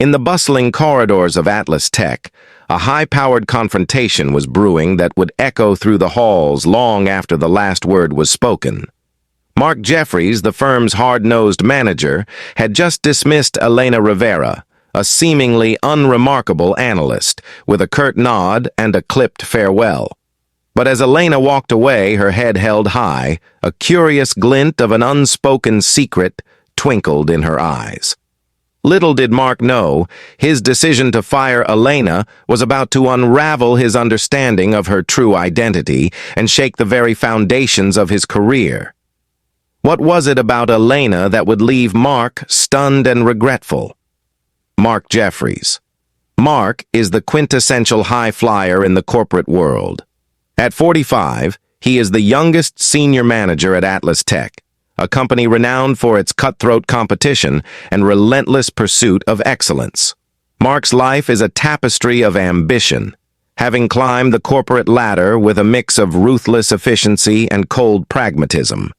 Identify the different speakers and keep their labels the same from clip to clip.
Speaker 1: In the bustling corridors of Atlas Tech, a high-powered confrontation was brewing that would echo through the halls long after the last word was spoken. Mark Jeffries, the firm's hard-nosed manager, had just dismissed Elena Rivera, a seemingly unremarkable analyst, with a curt nod and a clipped farewell. But as Elena walked away, her head held high, a curious glint of an unspoken secret twinkled in her eyes. Little did Mark know, his decision to fire Elena was about to unravel his understanding of her true identity and shake the very foundations of his career. What was it about Elena that would leave Mark stunned and regretful? Mark Jeffries. Mark is the quintessential high flyer in the corporate world. At 45, he is the youngest senior manager at Atlas Tech, a company renowned for its cutthroat competition and relentless pursuit of excellence. Mark's life is a tapestry of ambition, having climbed the corporate ladder with a mix of ruthless efficiency and cold pragmatism.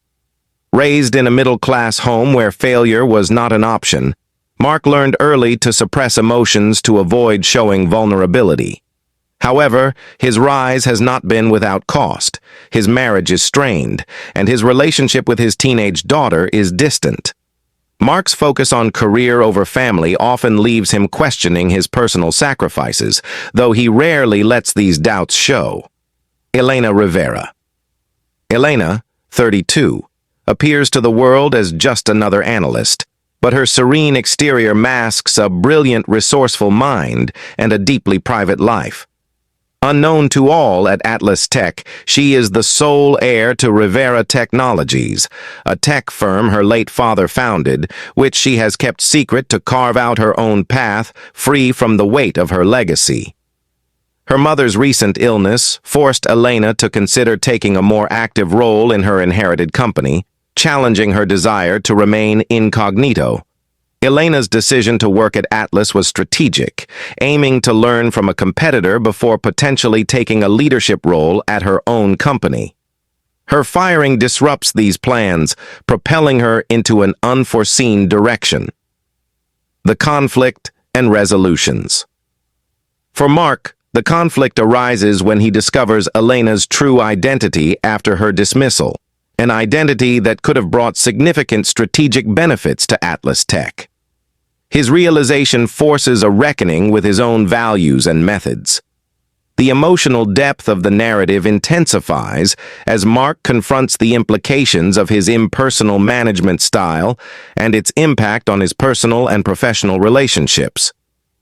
Speaker 1: Raised in a middle-class home where failure was not an option, Mark learned early to suppress emotions to avoid showing vulnerability. However, his rise has not been without cost. His marriage is strained, and his relationship with his teenage daughter is distant. Mark's focus on career over family often leaves him questioning his personal sacrifices, though he rarely lets these doubts show. Elena Rivera. Elena, 32, appears to the world as just another analyst, but her serene exterior masks a brilliant, resourceful mind and a deeply private life. Unknown to all at Atlas Tech, she is the sole heir to Rivera Technologies, a tech firm her late father founded, which she has kept secret to carve out her own path, free from the weight of her legacy. Her mother's recent illness forced Elena to consider taking a more active role in her inherited company, challenging her desire to remain incognito. Elena's decision to work at Atlas was strategic, aiming to learn from a competitor before potentially taking a leadership role at her own company. Her firing disrupts these plans, propelling her into an unforeseen direction. The conflict and resolutions. For Mark, the conflict arises when he discovers Elena's true identity after her dismissal, an identity that could have brought significant strategic benefits to Atlas Tech. His realization forces a reckoning with his own values and methods. The emotional depth of the narrative intensifies as Mark confronts the implications of his impersonal management style and its impact on his personal and professional relationships.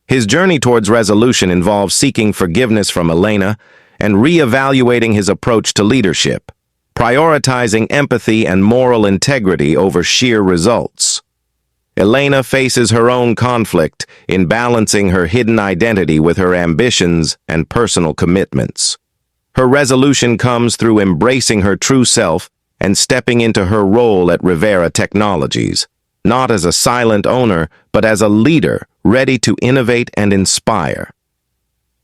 Speaker 1: His journey towards resolution involves seeking forgiveness from Elena and re-evaluating his approach to leadership, prioritizing empathy and moral integrity over sheer results. Elena faces her own conflict in balancing her hidden identity with her ambitions and personal commitments. Her resolution comes through embracing her true self and stepping into her role at Rivera Technologies, not as a silent owner, but as a leader ready to innovate and inspire.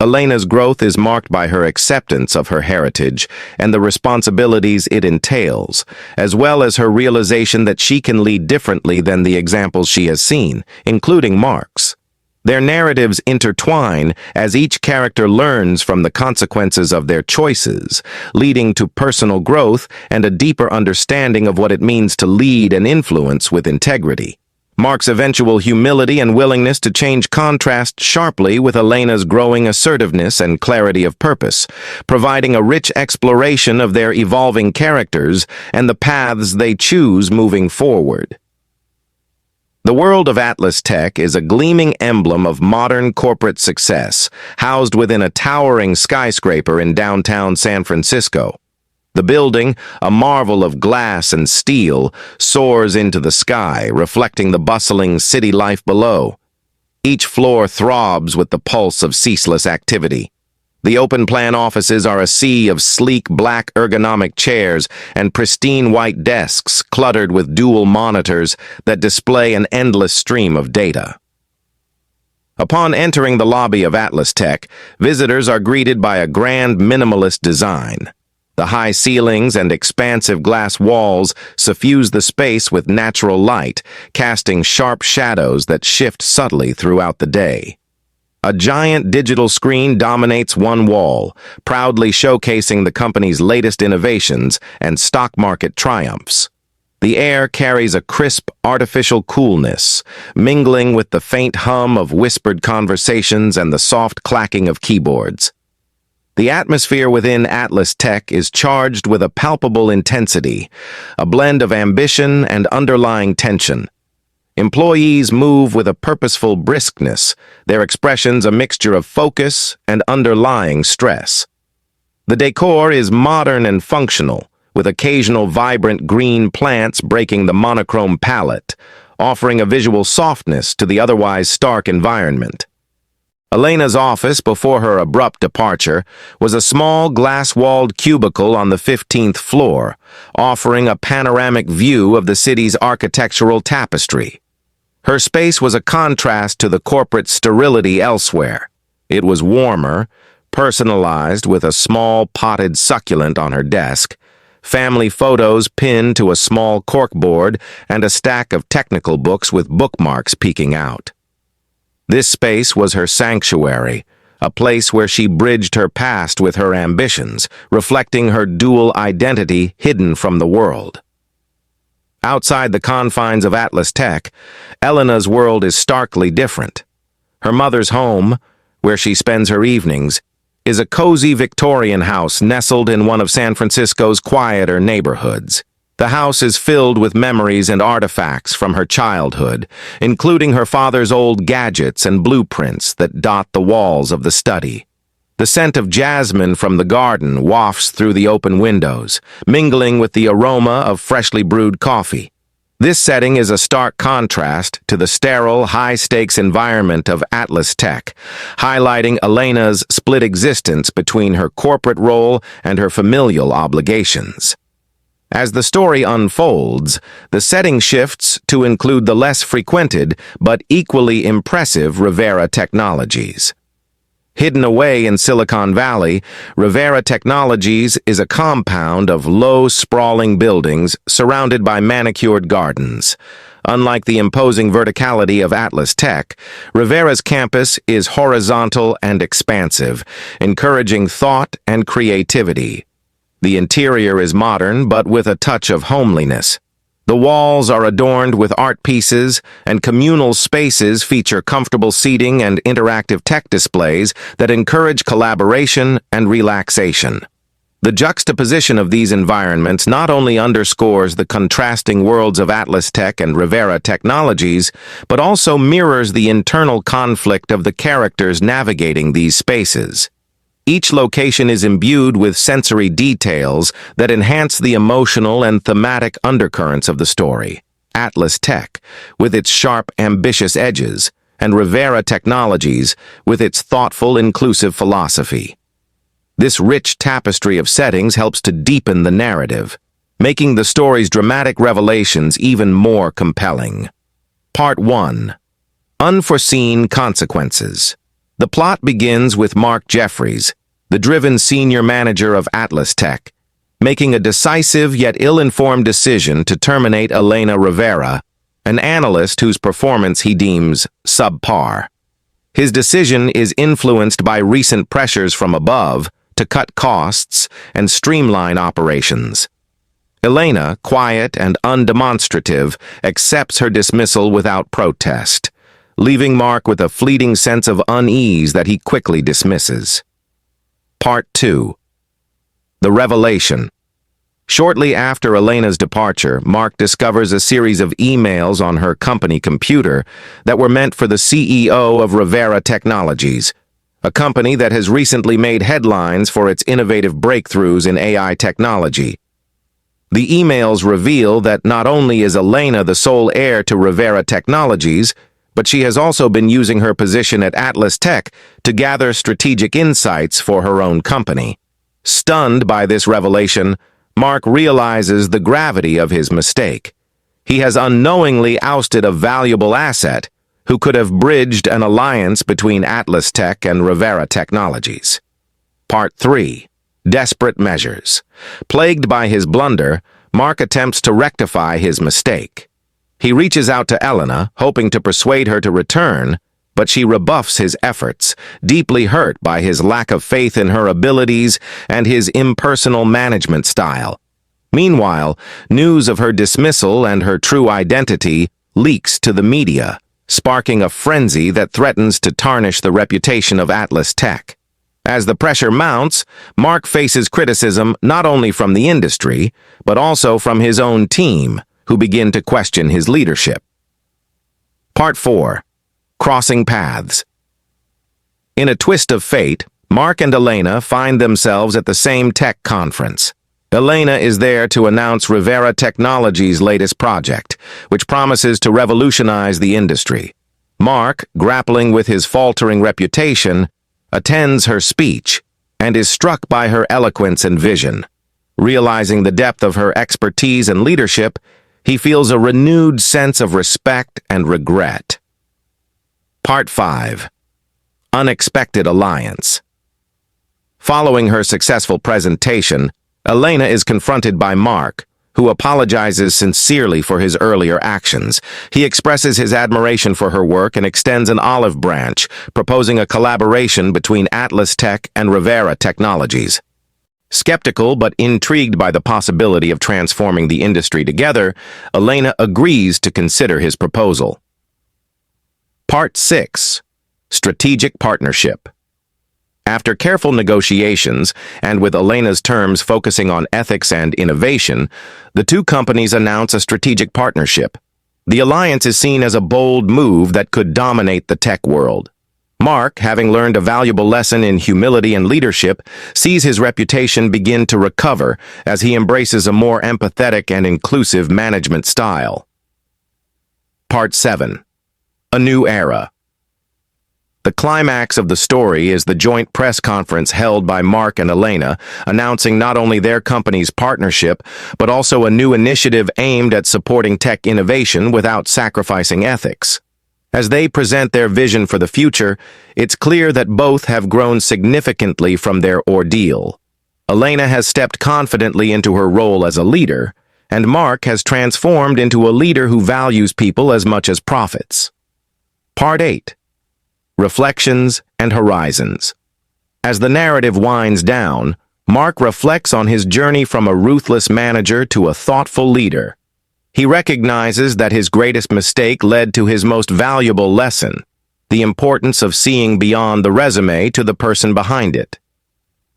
Speaker 1: Elena's growth is marked by her acceptance of her heritage and the responsibilities it entails, as well as her realization that she can lead differently than the examples she has seen, including Mark's. Their narratives intertwine as each character learns from the consequences of their choices, leading to personal growth and a deeper understanding of what it means to lead and influence with integrity. Mark's eventual humility and willingness to change contrast sharply with Elena's growing assertiveness and clarity of purpose, providing a rich exploration of their evolving characters and the paths they choose moving forward. The world of Atlas Tech is a gleaming emblem of modern corporate success, housed within a towering skyscraper in downtown San Francisco. The building, a marvel of glass and steel, soars into the sky, reflecting the bustling city life below. Each floor throbs with the pulse of ceaseless activity. The open-plan offices are a sea of sleek black ergonomic chairs and pristine white desks cluttered with dual monitors that display an endless stream of data. Upon entering the lobby of Atlas Tech, visitors are greeted by a grand minimalist design. The high ceilings and expansive glass walls suffuse the space with natural light, casting sharp shadows that shift subtly throughout the day. A giant digital screen dominates one wall, proudly showcasing the company's latest innovations and stock market triumphs. The air carries a crisp, artificial coolness, mingling with the faint hum of whispered conversations and the soft clacking of keyboards. The atmosphere within Atlas Tech is charged with a palpable intensity, a blend of ambition and underlying tension. Employees move with a purposeful briskness, their expressions a mixture of focus and underlying stress. The decor is modern and functional, with occasional vibrant green plants breaking the monochrome palette, offering a visual softness to the otherwise stark environment. Elena's office, before her abrupt departure, was a small glass-walled cubicle on the 15th floor, offering a panoramic view of the city's architectural tapestry. Her space was a contrast to the corporate sterility elsewhere. It was warmer, personalized with a small potted succulent on her desk, family photos pinned to a small corkboard, and a stack of technical books with bookmarks peeking out. This space was her sanctuary, a place where she bridged her past with her ambitions, reflecting her dual identity hidden from the world. Outside the confines of Atlas Tech, Elena's world is starkly different. Her mother's home, where she spends her evenings, is a cozy Victorian house nestled in one of San Francisco's quieter neighborhoods. The house is filled with memories and artifacts from her childhood, including her father's old gadgets and blueprints that dot the walls of the study. The scent of jasmine from the garden wafts through the open windows, mingling with the aroma of freshly brewed coffee. This setting is a stark contrast to the sterile, high-stakes environment of Atlas Tech, highlighting Elena's split existence between her corporate role and her familial obligations. As the story unfolds, the setting shifts to include the less frequented but equally impressive Rivera Technologies. Hidden away in Silicon Valley, Rivera Technologies is a compound of low, sprawling buildings surrounded by manicured gardens. Unlike the imposing verticality of Atlas Tech, Rivera's campus is horizontal and expansive, encouraging thought and creativity. The interior is modern, but with a touch of homeliness. The walls are adorned with art pieces, and communal spaces feature comfortable seating and interactive tech displays that encourage collaboration and relaxation. The juxtaposition of these environments not only underscores the contrasting worlds of Atlas Tech and Rivera Technologies, but also mirrors the internal conflict of the characters navigating these spaces. Each location is imbued with sensory details that enhance the emotional and thematic undercurrents of the story. Atlas Tech, with its sharp, ambitious edges, and Rivera Technologies, with its thoughtful, inclusive philosophy. This rich tapestry of settings helps to deepen the narrative, making the story's dramatic revelations even more compelling. Part 1. Unforeseen Consequences. The plot begins with Mark Jeffries, the driven senior manager of Atlas Tech, making a decisive yet ill-informed decision to terminate Elena Rivera, an analyst whose performance he deems subpar. His decision is influenced by recent pressures from above to cut costs and streamline operations. Elena, quiet and undemonstrative, accepts her dismissal without protest, leaving Mark with a fleeting sense of unease that he quickly dismisses. Part 2. The Revelation. Shortly after Elena's departure, Mark discovers a series of emails on her company computer that were meant for the CEO of Rivera Technologies, a company that has recently made headlines for its innovative breakthroughs in AI technology. The emails reveal that not only is Elena the sole heir to Rivera Technologies, but she has also been using her position at Atlas Tech to gather strategic insights for her own company. Stunned by this revelation, Mark realizes the gravity of his mistake. He has unknowingly ousted a valuable asset who could have bridged an alliance between Atlas Tech and Rivera Technologies. Part 3. Desperate measures. Plagued by his blunder, Mark attempts to rectify his mistake. He reaches out to Elena, hoping to persuade her to return, but she rebuffs his efforts, deeply hurt by his lack of faith in her abilities and his impersonal management style. Meanwhile, news of her dismissal and her true identity leaks to the media, sparking a frenzy that threatens to tarnish the reputation of Atlas Tech. As the pressure mounts, Mark faces criticism not only from the industry, but also from his own team, who begin to question his leadership. Part 4. Crossing Paths. In a twist of fate, Mark and Elena find themselves at the same tech conference. Elena is there to announce Rivera Technologies' latest project, which promises to revolutionize the industry. Mark, grappling with his faltering reputation, attends her speech and is struck by her eloquence and vision. Realizing the depth of her expertise and leadership, he feels a renewed sense of respect and regret. Part 5. Unexpected Alliance. Following her successful presentation, Elena is confronted by Mark, who apologizes sincerely for his earlier actions. He expresses his admiration for her work and extends an olive branch, proposing a collaboration between Atlas Tech and Rivera Technologies. Skeptical but intrigued by the possibility of transforming the industry together, Elena agrees to consider his proposal. Part 6. Strategic Partnership. After careful negotiations, and with Elena's terms focusing on ethics and innovation, the two companies announce a strategic partnership. The alliance is seen as a bold move that could dominate the tech world. Mark, having learned a valuable lesson in humility and leadership, sees his reputation begin to recover as he embraces a more empathetic and inclusive management style. Part 7. A New Era. The climax of the story is the joint press conference held by Mark and Elena, announcing not only their company's partnership, but also a new initiative aimed at supporting tech innovation without sacrificing ethics. As they present their vision for the future, it's clear that both have grown significantly from their ordeal. Elena has stepped confidently into her role as a leader, and Mark has transformed into a leader who values people as much as profits. Part 8. Reflections and Horizons. As the narrative winds down, Mark reflects on his journey from a ruthless manager to a thoughtful leader. He recognizes that his greatest mistake led to his most valuable lesson, the importance of seeing beyond the resume to the person behind it.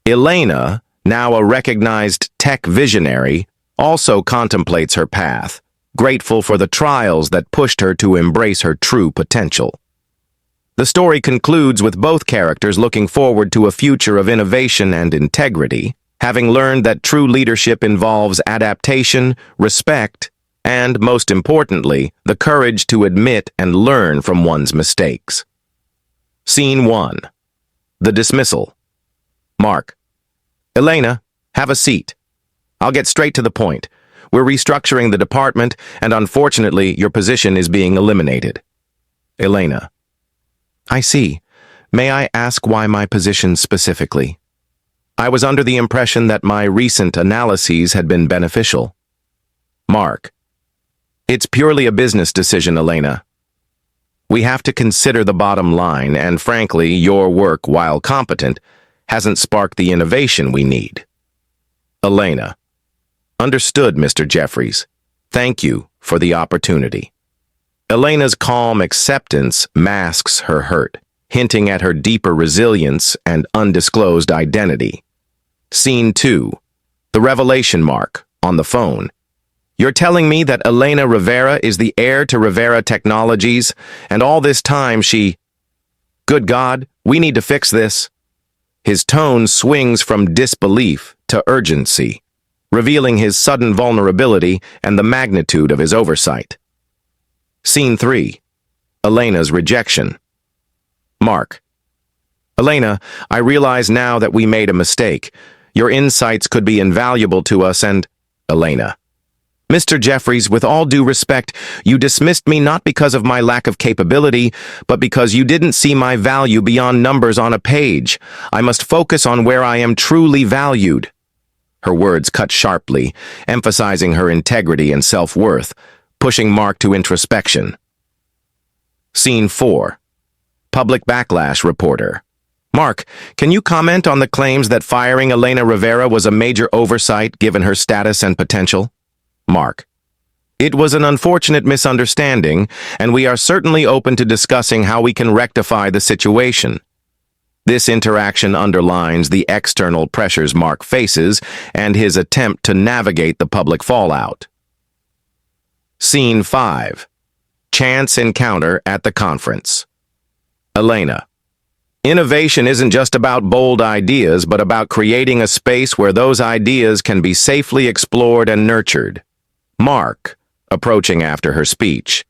Speaker 1: Elena, now a recognized tech visionary, also contemplates her path, grateful for the trials that pushed her to embrace her true potential. The story concludes with both characters looking forward to a future of innovation and integrity, having learned that true leadership involves adaptation, respect, and, most importantly, the courage to admit and learn from one's mistakes. Scene 1. The Dismissal. Mark. Elena, have a seat. I'll get straight to the point. We're restructuring the department, and unfortunately, your position is being eliminated. Elena. I see. May I ask why my position specifically? I was under the impression that my recent analyses had been beneficial. Mark. It's purely a business decision, Elena. We have to consider the bottom line, and frankly, your work, while competent, hasn't sparked the innovation we need. Elena. Understood, Mr. Jeffries. Thank you for the opportunity. Elena's calm acceptance masks her hurt, hinting at her deeper resilience and undisclosed identity. Scene 2. The revelation mark, on the phone. You're telling me that Elena Rivera is the heir to Rivera Technologies, and all this time she... Good God, we need to fix this. His tone swings from disbelief to urgency, revealing his sudden vulnerability and the magnitude of his oversight. Scene 3. Elena's rejection. Mark. Elena, I realize now that we made a mistake. Your insights could be invaluable to us and... Elena. Mr. Jeffries, with all due respect, you dismissed me not because of my lack of capability, but because you didn't see my value beyond numbers on a page. I must focus on where I am truly valued. Her words cut sharply, emphasizing her integrity and self-worth, pushing Mark to introspection. Scene 4. Public backlash reporter. Mark, can you comment on the claims that firing Elena Rivera was a major oversight given her status and potential? Mark. It was an unfortunate misunderstanding, and we are certainly open to discussing how we can rectify the situation. This interaction underlines the external pressures Mark faces and his attempt to navigate the public fallout. Scene 5. Chance encounter at the conference. Elena. Innovation isn't just about bold ideas, but about creating a space where those ideas can be safely explored and nurtured. Mark, approaching after her speech.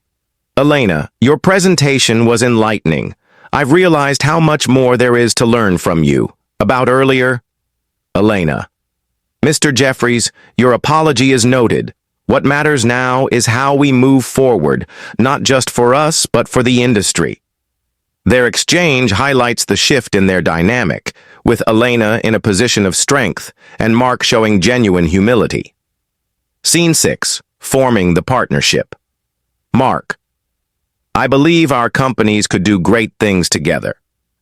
Speaker 1: Elena, your presentation was enlightening. I've realized how much more there is to learn from you. About earlier? Elena. Mr. Jeffries, your apology is noted. What matters now is how we move forward, not just for us, but for the industry. Their exchange highlights the shift in their dynamic, with Elena in a position of strength and Mark showing genuine humility. Scene 6. Forming the partnership. Mark. I believe our companies could do great things together.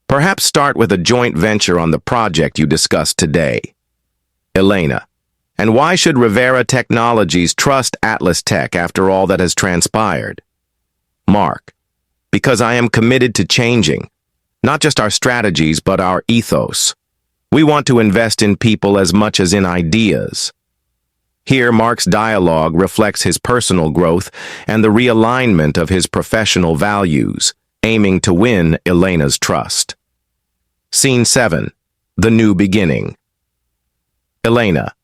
Speaker 1: Perhaps start with a joint venture on the project you discussed today. Elena. And why should Rivera Technologies trust Atlas Tech after all that has transpired? Mark. Because I am committed to changing, not just our strategies, but our ethos. We want to invest in people as much as in ideas. Here, Mark's dialogue reflects his personal growth and the realignment of his professional values, aiming to win Elena's trust. Scene 7. The new beginning. Elena.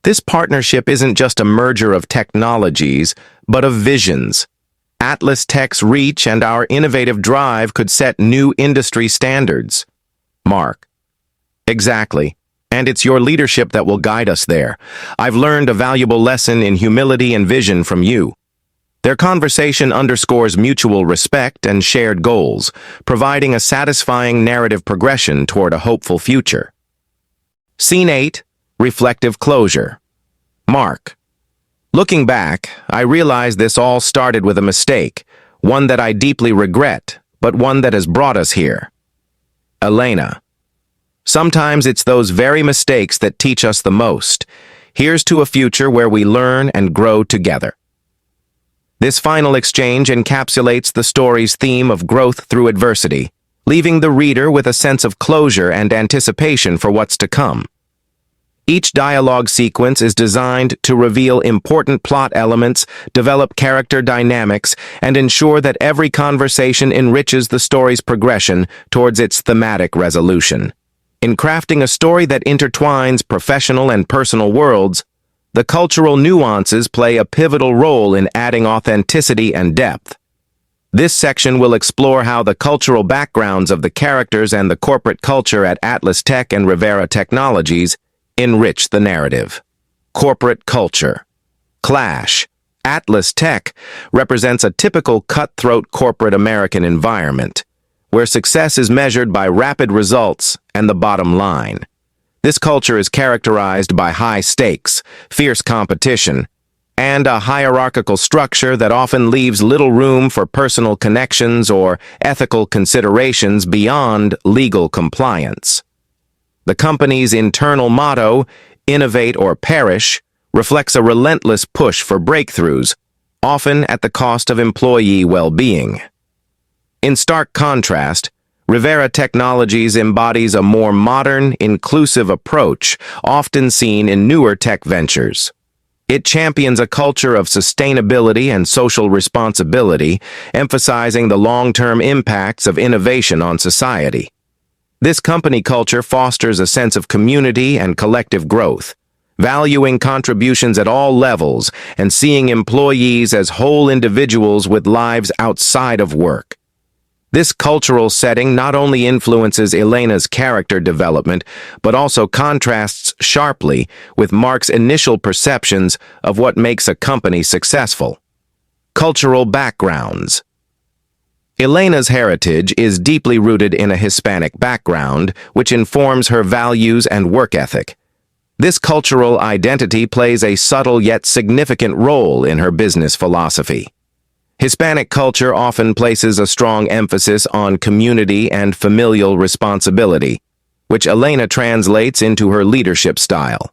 Speaker 1: This partnership isn't just a merger of technologies, but of visions. Atlas Tech's reach and our innovative drive could set new industry standards. Mark. Exactly. And it's your leadership that will guide us there. I've learned a valuable lesson in humility and vision from you. Their conversation underscores mutual respect and shared goals, providing a satisfying narrative progression toward a hopeful future. Scene 8. Reflective closure. Mark. Looking back, I realize this all started with a mistake, one that I deeply regret, but one that has brought us here. Elena. Sometimes it's those very mistakes that teach us the most. Here's to a future where we learn and grow together. This final exchange encapsulates the story's theme of growth through adversity, leaving the reader with a sense of closure and anticipation for what's to come. Each dialogue sequence is designed to reveal important plot elements, develop character dynamics, and ensure that every conversation enriches the story's progression towards its thematic resolution. In crafting a story that intertwines professional and personal worlds, the cultural nuances play a pivotal role in adding authenticity and depth. This section will explore how the cultural backgrounds of the characters and the corporate culture at Atlas Tech and Rivera Technologies enrich the narrative. Corporate culture. Clash. Atlas Tech represents a typical cutthroat corporate American environment, where success is measured by rapid results and the bottom line. This culture is characterized by high stakes, fierce competition, and a hierarchical structure that often leaves little room for personal connections or ethical considerations beyond legal compliance. The company's internal motto, "Innovate or Perish," reflects a relentless push for breakthroughs, often at the cost of employee well-being. In stark contrast, Rivera Technologies embodies a more modern, inclusive approach, often seen in newer tech ventures. It champions a culture of sustainability and social responsibility, emphasizing the long-term impacts of innovation on society. This company culture fosters a sense of community and collective growth, valuing contributions at all levels and seeing employees as whole individuals with lives outside of work. This cultural setting not only influences Elena's character development, but also contrasts sharply with Mark's initial perceptions of what makes a company successful. Cultural backgrounds. Elena's heritage is deeply rooted in a Hispanic background, which informs her values and work ethic. This cultural identity plays a subtle yet significant role in her business philosophy. Hispanic culture often places a strong emphasis on community and familial responsibility, which Elena translates into her leadership style.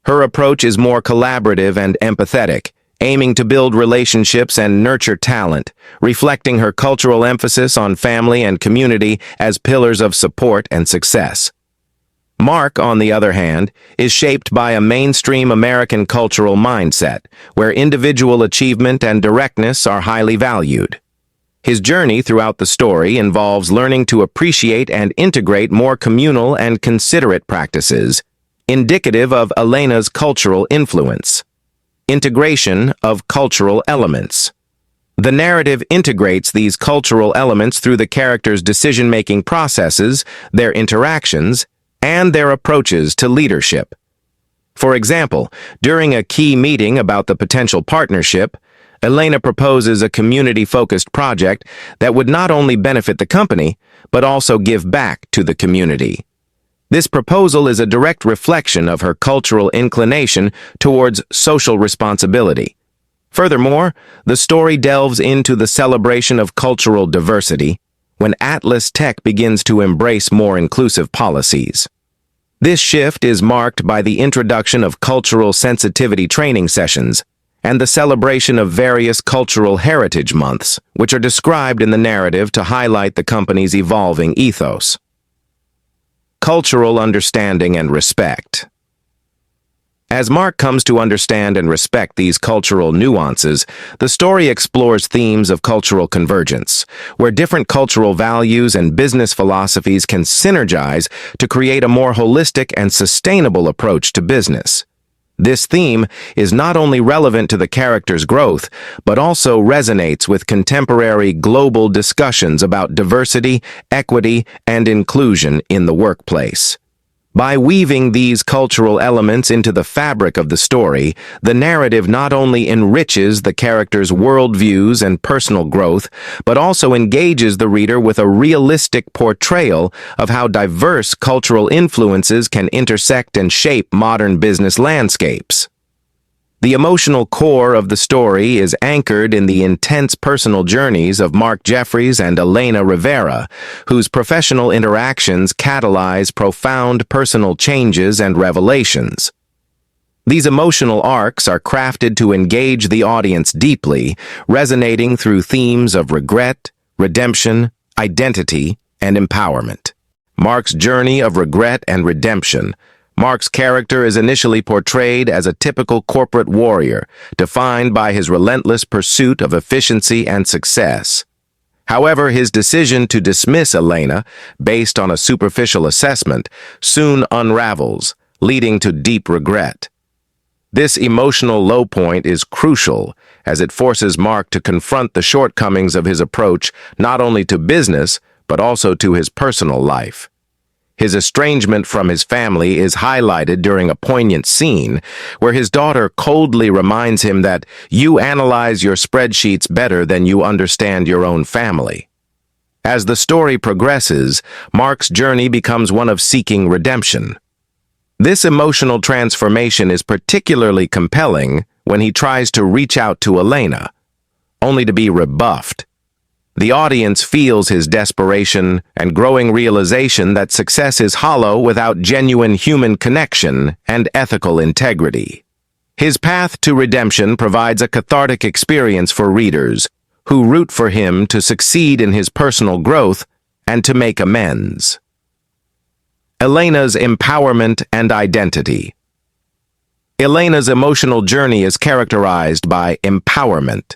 Speaker 1: Her approach is more collaborative and empathetic, aiming to build relationships and nurture talent, reflecting her cultural emphasis on family and community as pillars of support and success. Mark, on the other hand, is shaped by a mainstream American cultural mindset, where individual achievement and directness are highly valued. His journey throughout the story involves learning to appreciate and integrate more communal and considerate practices, indicative of Elena's cultural influence. Integration of cultural elements. The narrative integrates these cultural elements through the characters' decision-making processes, their interactions, and their approaches to leadership. For example, during a key meeting about the potential partnership, Elena proposes a community-focused project that would not only benefit the company, but also give back to the community. This proposal is a direct reflection of her cultural inclination towards social responsibility. Furthermore, the story delves into the celebration of cultural diversity, when Atlas Tech begins to embrace more inclusive policies. This shift is marked by the introduction of cultural sensitivity training sessions and the celebration of various cultural heritage months, which are described in the narrative to highlight the company's evolving ethos. Cultural understanding and respect. As Mark comes to understand and respect these cultural nuances, the story explores themes of cultural convergence, where different cultural values and business philosophies can synergize to create a more holistic and sustainable approach to business. This theme is not only relevant to the character's growth, but also resonates with contemporary global discussions about diversity, equity, and inclusion in the workplace. By weaving these cultural elements into the fabric of the story, the narrative not only enriches the characters' worldviews and personal growth, but also engages the reader with a realistic portrayal of how diverse cultural influences can intersect and shape modern business landscapes. The emotional core of the story is anchored in the intense personal journeys of Mark Jeffries and Elena Rivera, whose professional interactions catalyze profound personal changes and revelations. These emotional arcs are crafted to engage the audience deeply, resonating through themes of regret, redemption, identity, and empowerment. Mark's journey of regret and redemption. Mark's character is initially portrayed as a typical corporate warrior, defined by his relentless pursuit of efficiency and success. However, his decision to dismiss Elena, based on a superficial assessment, soon unravels, leading to deep regret. This emotional low point is crucial, as it forces Mark to confront the shortcomings of his approach not only to business, but also to his personal life. His estrangement from his family is highlighted during a poignant scene where his daughter coldly reminds him that you analyze your spreadsheets better than you understand your own family. As the story progresses, Mark's journey becomes one of seeking redemption. This emotional transformation is particularly compelling when he tries to reach out to Elena, only to be rebuffed. The audience feels his desperation and growing realization that success is hollow without genuine human connection and ethical integrity. His path to redemption provides a cathartic experience for readers who root for him to succeed in his personal growth and to make amends. Elena's empowerment and identity. Elena's emotional journey is characterized by empowerment.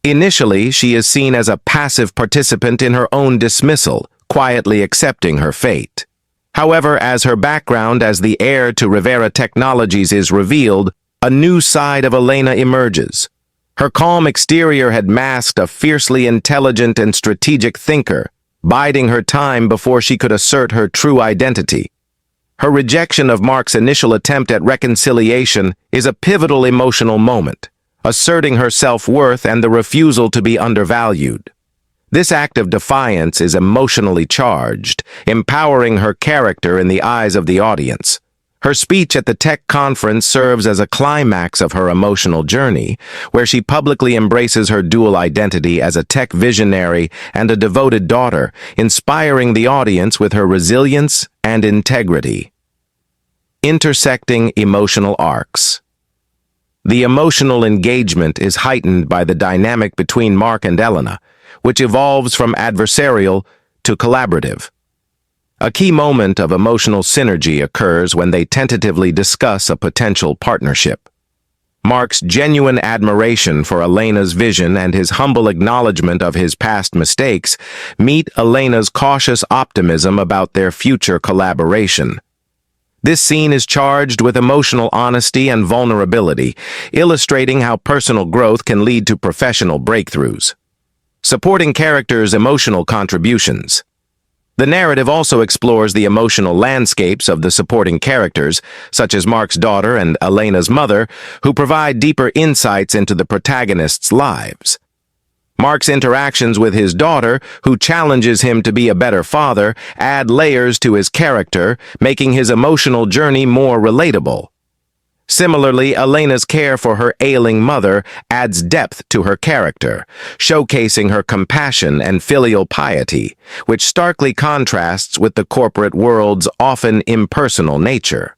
Speaker 1: Initially, she is seen as a passive participant in her own dismissal, quietly accepting her fate. However, as her background as the heir to Rivera Technologies is revealed, a new side of Elena emerges. Her calm exterior had masked a fiercely intelligent and strategic thinker, biding her time before she could assert her true identity. Her rejection of Mark's initial attempt at reconciliation is a pivotal emotional moment, asserting her self-worth and the refusal to be undervalued. This act of defiance is emotionally charged, empowering her character in the eyes of the audience. Her speech at the tech conference serves as a climax of her emotional journey, where she publicly embraces her dual identity as a tech visionary and a devoted daughter, inspiring the audience with her resilience and integrity. Intersecting emotional arcs. The emotional engagement is heightened by the dynamic between Mark and Elena, which evolves from adversarial to collaborative. A key moment of emotional synergy occurs when they tentatively discuss a potential partnership. Mark's genuine admiration for Elena's vision and his humble acknowledgement of his past mistakes meet Elena's cautious optimism about their future collaboration. This scene is charged with emotional honesty and vulnerability, illustrating how personal growth can lead to professional breakthroughs. Supporting characters' emotional contributions. The narrative also explores the emotional landscapes of the supporting characters, such as Mark's daughter and Elena's mother, who provide deeper insights into the protagonists' lives. Mark's interactions with his daughter, who challenges him to be a better father, add layers to his character, making his emotional journey more relatable. Similarly, Elena's care for her ailing mother adds depth to her character, showcasing her compassion and filial piety, which starkly contrasts with the corporate world's often impersonal nature.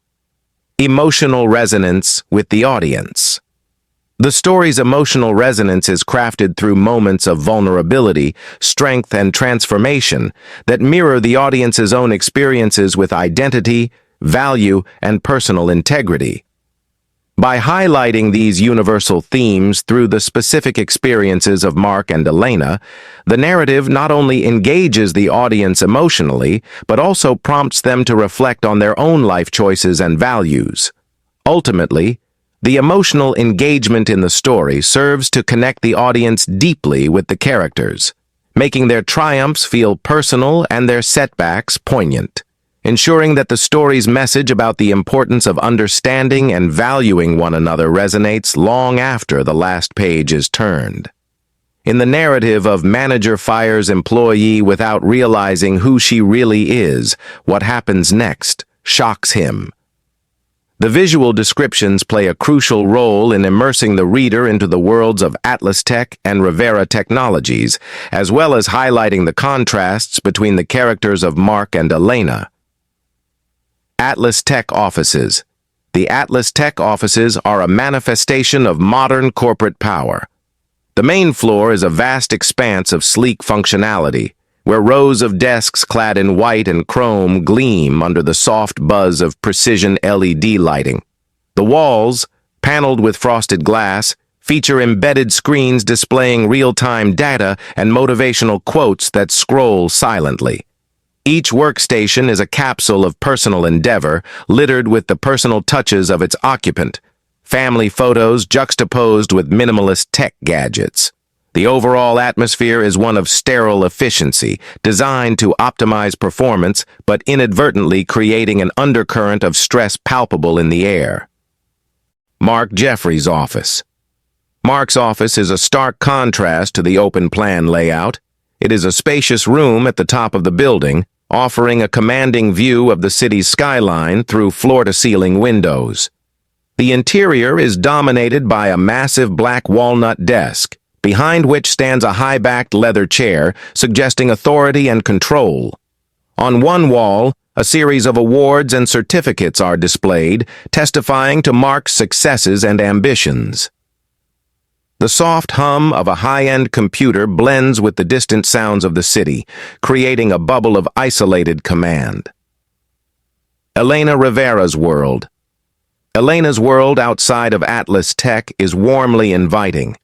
Speaker 1: Emotional resonance with the audience. The story's emotional resonance is crafted through moments of vulnerability, strength, and transformation that mirror the audience's own experiences with identity, value, and personal integrity. By highlighting these universal themes through the specific experiences of Mark and Elena, the narrative not only engages the audience emotionally, but also prompts them to reflect on their own life choices and values. Ultimately, the emotional engagement in the story serves to connect the audience deeply with the characters, making their triumphs feel personal and their setbacks poignant, ensuring that the story's message about the importance of understanding and valuing one another resonates long after the last page is turned. In the narrative of manager fires employee without realizing who she really is, what happens next shocks him. The visual descriptions play a crucial role in immersing the reader into the worlds of Atlas Tech and Rivera Technologies, as well as highlighting the contrasts between the characters of Mark and Elena. Atlas Tech offices. The Atlas Tech offices are a manifestation of modern corporate power. The main floor is a vast expanse of sleek functionality, where rows of desks clad in white and chrome gleam under the soft buzz of precision LED lighting. The walls, paneled with frosted glass, feature embedded screens displaying real-time data and motivational quotes that scroll silently. Each workstation is a capsule of personal endeavor, littered with the personal touches of its occupant, family photos juxtaposed with minimalist tech gadgets. The overall atmosphere is one of sterile efficiency, designed to optimize performance, but inadvertently creating an undercurrent of stress palpable in the air. Mark Jeffries' office. Mark's office is a stark contrast to the open-plan layout. It is a spacious room at the top of the building, offering a commanding view of the city's skyline through floor-to-ceiling windows. The interior is dominated by a massive black walnut desk, behind which stands a high-backed leather chair, suggesting authority and control. On one wall, a series of awards and certificates are displayed, testifying to Mark's successes and ambitions. The soft hum of a high-end computer blends with the distant sounds of the city, creating a bubble of isolated command. Elena Rivera's world. Elena's world outside of Atlas Tech is warmly inviting.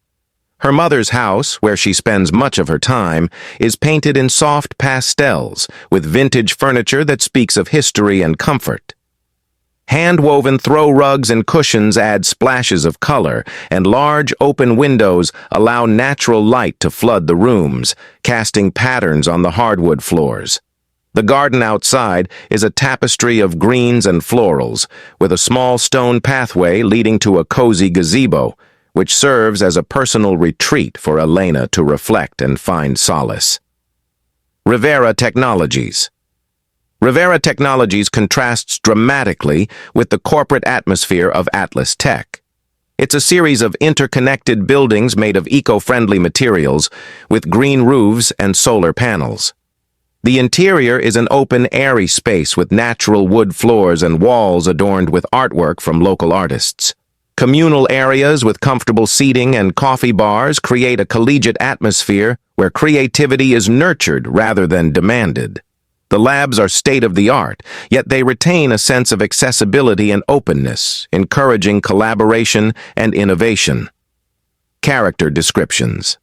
Speaker 1: Her mother's house, where she spends much of her time, is painted in soft pastels, with vintage furniture that speaks of history and comfort. Hand-woven throw rugs and cushions add splashes of color, and large open windows allow natural light to flood the rooms, casting patterns on the hardwood floors. The garden outside is a tapestry of greens and florals, with a small stone pathway leading to a cozy gazebo, which serves as a personal retreat for Elena to reflect and find solace. Rivera Technologies. Rivera Technologies contrasts dramatically with the corporate atmosphere of Atlas Tech. It's a series of interconnected buildings made of eco-friendly materials, with green roofs and solar panels. The interior is an open, airy space with natural wood floors and walls adorned with artwork from local artists. Communal areas with comfortable seating and coffee bars create a collegiate atmosphere where creativity is nurtured rather than demanded. The labs are state-of-the-art, yet they retain a sense of accessibility and openness, encouraging collaboration and innovation. Character descriptions.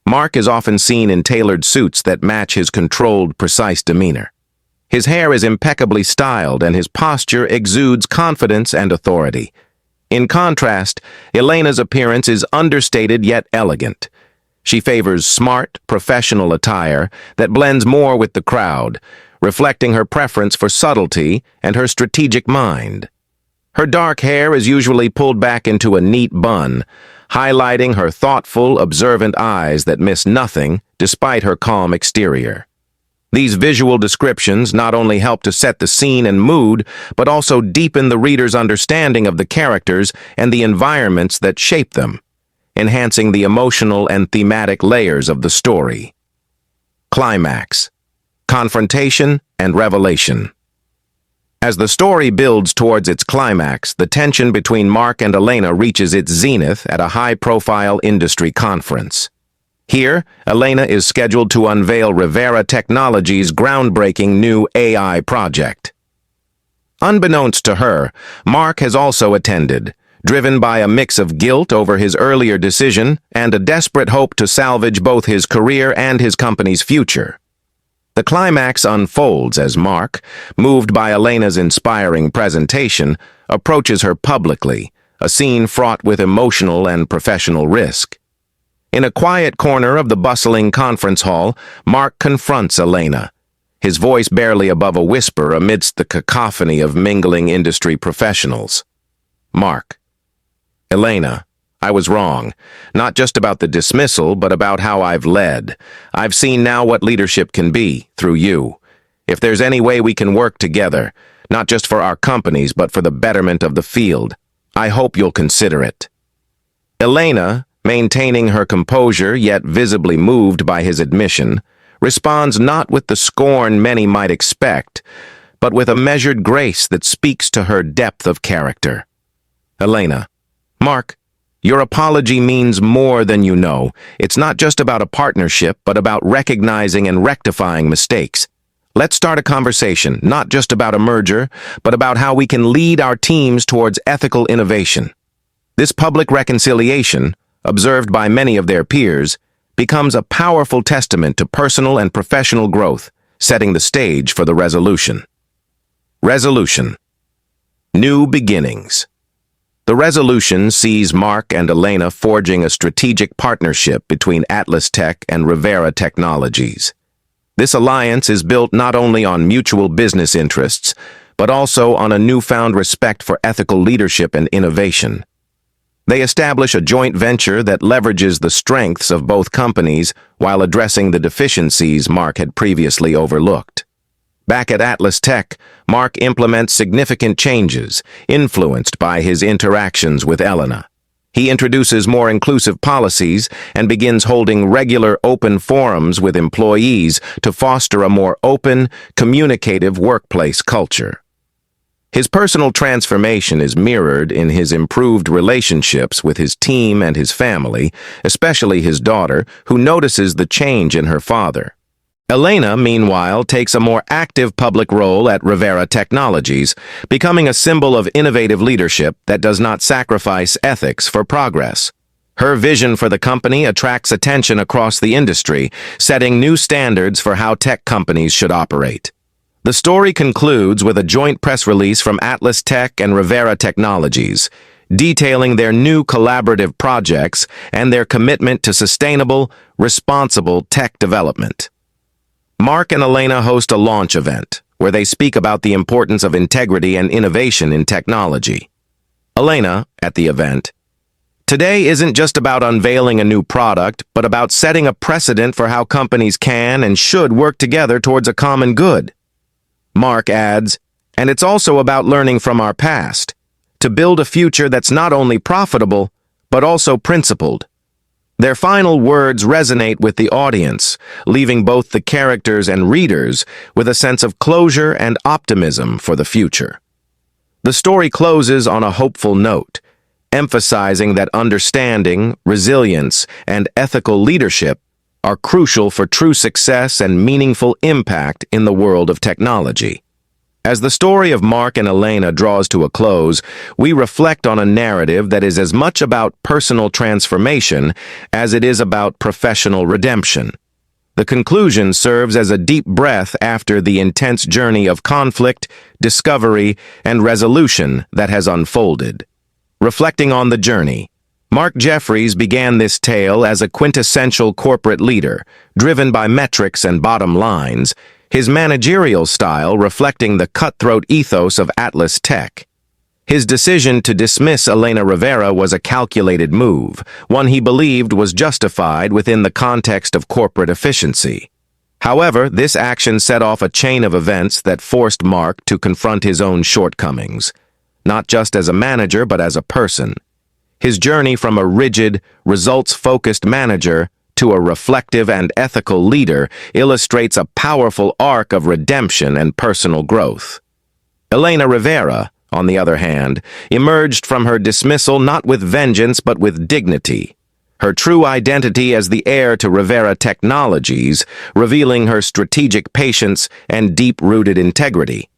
Speaker 1: Mark is often seen in tailored suits that match his controlled, precise demeanor. His hair is impeccably styled and his posture exudes confidence and authority. In contrast, Elena's appearance is understated yet elegant. She favors smart, professional attire that blends more with the crowd, reflecting her preference for subtlety and her strategic mind. Her dark hair is usually pulled back into a neat bun, highlighting her thoughtful, observant eyes that miss nothing despite her calm exterior. These visual descriptions not only help to set the scene and mood, but also deepen the reader's understanding of the characters and the environments that shape them, enhancing the emotional and thematic layers of the story. Climax. Confrontation and revelation. As the story builds towards its climax, the tension between Mark and Elena reaches its zenith at a high-profile industry conference. Here, Elena is scheduled to unveil Rivera Technologies' groundbreaking new AI project. Unbeknownst to her, Mark has also attended, driven by a mix of guilt over his earlier decision and a desperate hope to salvage both his career and his company's future. The climax unfolds as Mark, moved by Elena's inspiring presentation, approaches her publicly, a scene fraught with emotional and professional risk. In a quiet corner of the bustling conference hall, Mark confronts Elena, his voice barely above a whisper amidst the cacophony of mingling industry professionals. Mark. Elena, I was wrong, not just about the dismissal, but about how I've led. I've seen now what leadership can be, through you. If there's any way we can work together, not just for our companies, but for the betterment of the field, I hope you'll consider it. Elena, maintaining her composure yet visibly moved by his admission, responds not with the scorn many might expect, but with a measured grace that speaks to her depth of character. Elena. Mark, your apology means more than you know. It's not just about a partnership, but about recognizing and rectifying mistakes. Let's start a conversation, not just about a merger, but about how we can lead our teams towards ethical innovation. This public reconciliation, observed by many of their peers, becomes a powerful testament to personal and professional growth, setting the stage for the resolution. Resolution. New beginnings. The resolution sees Mark and Elena forging a strategic partnership between Atlas Tech and Rivera Technologies. This alliance is built not only on mutual business interests, but also on a newfound respect for ethical leadership and innovation. They establish a joint venture that leverages the strengths of both companies while addressing the deficiencies Mark had previously overlooked. Back at Atlas Tech, Mark implements significant changes, influenced by his interactions with Elena. He introduces more inclusive policies and begins holding regular open forums with employees to foster a more open, communicative workplace culture. His personal transformation is mirrored in his improved relationships with his team and his family, especially his daughter, who notices the change in her father. Elena, meanwhile, takes a more active public role at Rivera Technologies, becoming a symbol of innovative leadership that does not sacrifice ethics for progress. Her vision for the company attracts attention across the industry, setting new standards for how tech companies should operate. The story concludes with a joint press release from Atlas Tech and Rivera Technologies, detailing their new collaborative projects and their commitment to sustainable, responsible tech development. Mark and Elena host a launch event, where they speak about the importance of integrity and innovation in technology. Elena, at the event, "Today isn't just about unveiling a new product, but about setting a precedent for how companies can and should work together towards a common good." Mark adds, "And it's also about learning from our past, to build a future that's not only profitable, but also principled." Their final words resonate with the audience, leaving both the characters and readers with a sense of closure and optimism for the future. The story closes on a hopeful note, emphasizing that understanding, resilience, and ethical leadership are crucial for true success and meaningful impact in the world of technology. As the story of Mark and Elena draws to a close, we reflect on a narrative that is as much about personal transformation as it is about professional redemption. The conclusion serves as a deep breath after the intense journey of conflict, discovery, and resolution that has unfolded. Reflecting on the journey, Mark Jeffries began this tale as a quintessential corporate leader, driven by metrics and bottom lines, his managerial style reflecting the cutthroat ethos of Atlas Tech. His decision to dismiss Elena Rivera was a calculated move, one he believed was justified within the context of corporate efficiency. However, this action set off a chain of events that forced Mark to confront his own shortcomings, not just as a manager but as a person. His journey from a rigid, results-focused manager to a reflective and ethical leader illustrates a powerful arc of redemption and personal growth. Elena Rivera, on the other hand, emerged from her dismissal not with vengeance but with dignity, her true identity as the heir to Rivera Technologies, revealing her strategic patience and deep-rooted integrity.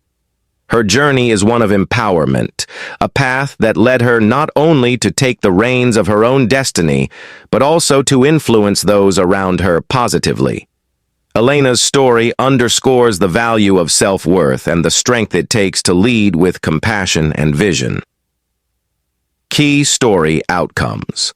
Speaker 1: Her journey is one of empowerment, a path that led her not only to take the reins of her own destiny, but also to influence those around her positively. Elena's story underscores the value of self-worth and the strength it takes to lead with compassion and vision. Key story outcomes.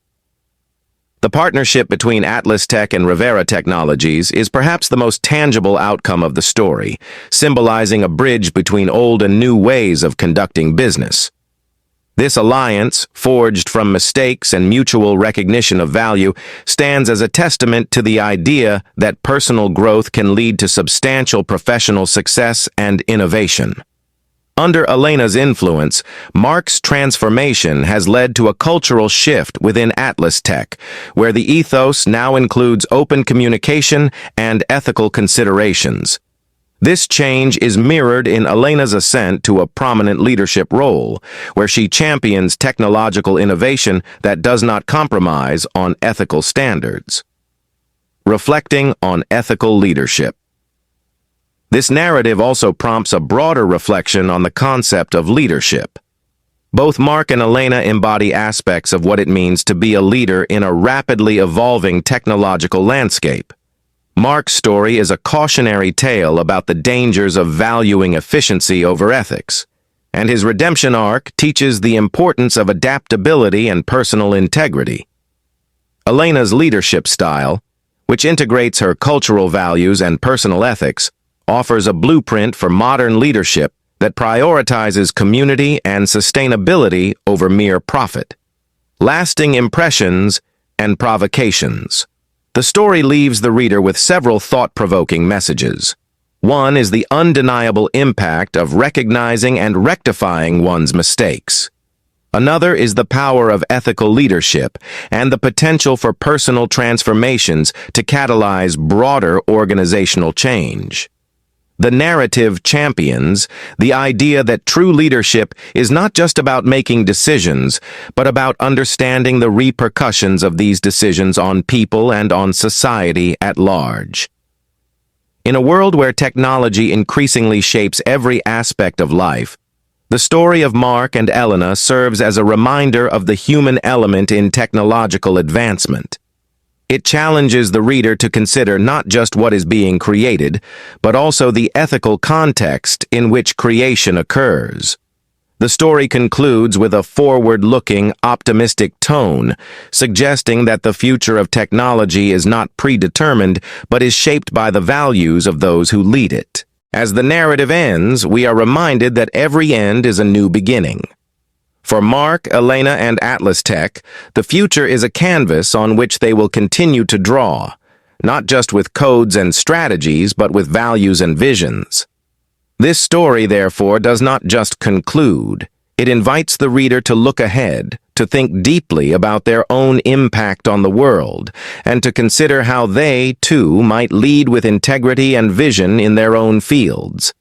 Speaker 1: The partnership between Atlas Tech and Rivera Technologies is perhaps the most tangible outcome of the story, symbolizing a bridge between old and new ways of conducting business. This alliance, forged from mistakes and mutual recognition of value, stands as a testament to the idea that personal growth can lead to substantial professional success and innovation. Under Elena's influence, Mark's transformation has led to a cultural shift within Atlas Tech, where the ethos now includes open communication and ethical considerations. This change is mirrored in Elena's ascent to a prominent leadership role, where she champions technological innovation that does not compromise on ethical standards. Reflecting on ethical leadership. This narrative also prompts a broader reflection on the concept of leadership. Both Mark and Elena embody aspects of what it means to be a leader in a rapidly evolving technological landscape. Mark's story is a cautionary tale about the dangers of valuing efficiency over ethics, and his redemption arc teaches the importance of adaptability and personal integrity. Elena's leadership style, which integrates her cultural values and personal ethics, offers a blueprint for modern leadership that prioritizes community and sustainability over mere profit. Lasting impressions and provocations. The story leaves the reader with several thought-provoking messages. One is the undeniable impact of recognizing and rectifying one's mistakes. Another is the power of ethical leadership and the potential for personal transformations to catalyze broader organizational change. The narrative champions the idea that true leadership is not just about making decisions, but about understanding the repercussions of these decisions on people and on society at large. In a world where technology increasingly shapes every aspect of life, the story of Mark and Elena serves as a reminder of the human element in technological advancement. It challenges the reader to consider not just what is being created, but also the ethical context in which creation occurs. The story concludes with a forward-looking, optimistic tone, suggesting that the future of technology is not predetermined, but is shaped by the values of those who lead it. As the narrative ends, we are reminded that every end is a new beginning. For Mark, Elena, and Atlas Tech, the future is a canvas on which they will continue to draw, not just with codes and strategies, but with values and visions. This story, therefore, does not just conclude. It invites the reader to look ahead, to think deeply about their own impact on the world, and to consider how they, too, might lead with integrity and vision in their own fields.